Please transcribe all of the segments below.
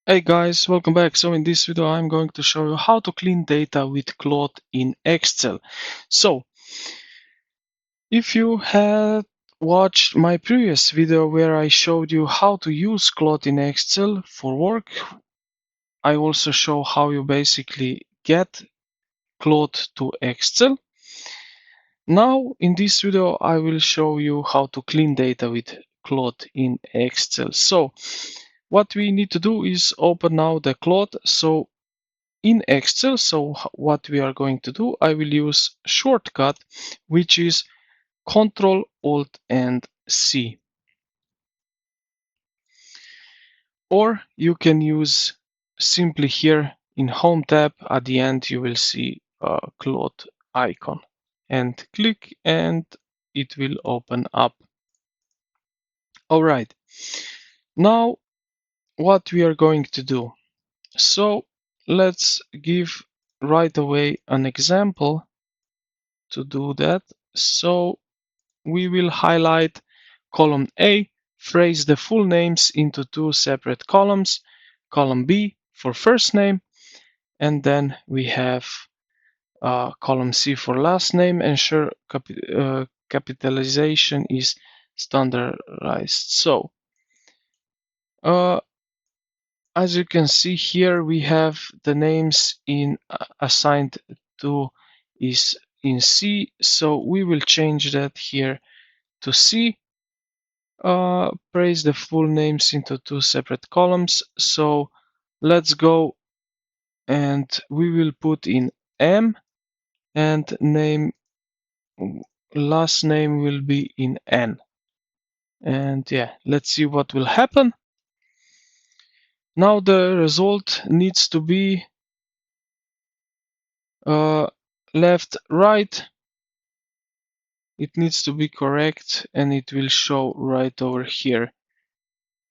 Hey guys, welcome back. So in this video I'm going to show you how to clean data with Claude in Excel. So if you had watched my previous video where I showed you how to use Claude in Excel for work, I also show how you basically get Claude to Excel. Now in this video I will show you how to clean data with Claude in Excel. So what we need to do is open now the Claude. So in Excel, so what we are going to do, I will use shortcut, which is Control Alt and C. Or you can use simply here in Home tab, at the end you will see a Claude icon. And click and it will open up. Alright, now what we are going to do. So let's give right away an example to do that. So we will highlight column A, phrase the full names into two separate columns, column B for first name, and then we have column C for last name. Ensure capitalization is standardized. So uh, as you can see here, we have the names in assigned to is in C, so we will change that here to C. Praise the full names into two separate columns. So let's go and we will put in M and name last name will be in N. And yeah, let's see what will happen. Now the result needs to be uh, left, right. It needs to be correct and it will show right over here.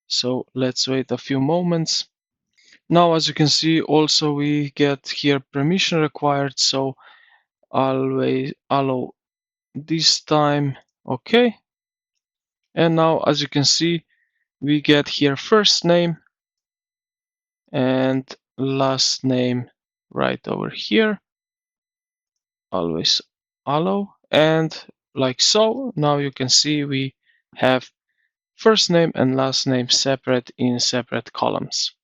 So let's wait a few moments. Now, as you can see, also we get here permission required. So always allow this time. Okay. And now, as you can see, we get here first name and last name right over here. Always allow. And like so, now you can see we have first name and last name separate in separate columns.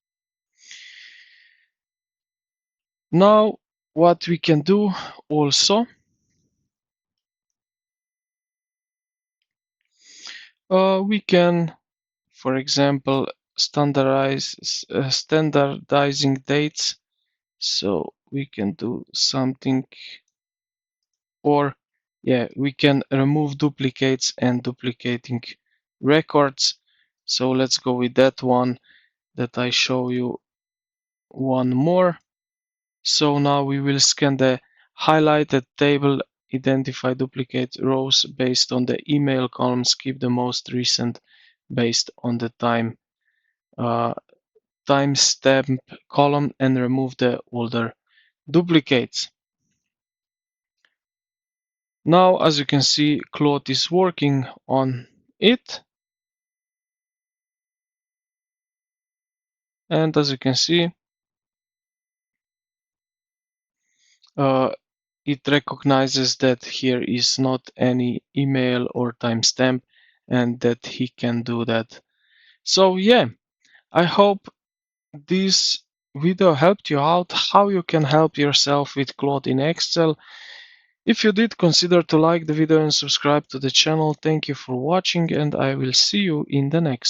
Now, what we can do also, we can, for example, standardizing dates. So we can do something, or yeah, we can remove duplicates and duplicating records. So let's go with that one that I show you one more. So now we will scan the highlighted table, identify duplicate rows based on the email columns, keep the most recent based on the timestamp column, and remove the older duplicates. Now, as you can see, Claude is working on it. And as you can see, it recognizes that here is not any email or timestamp and that he can do that. So yeah, I hope this video helped you out how you can help yourself with Claude in Excel. If you did, consider to like the video and subscribe to the channel. Thank you for watching and I will see you in the next one.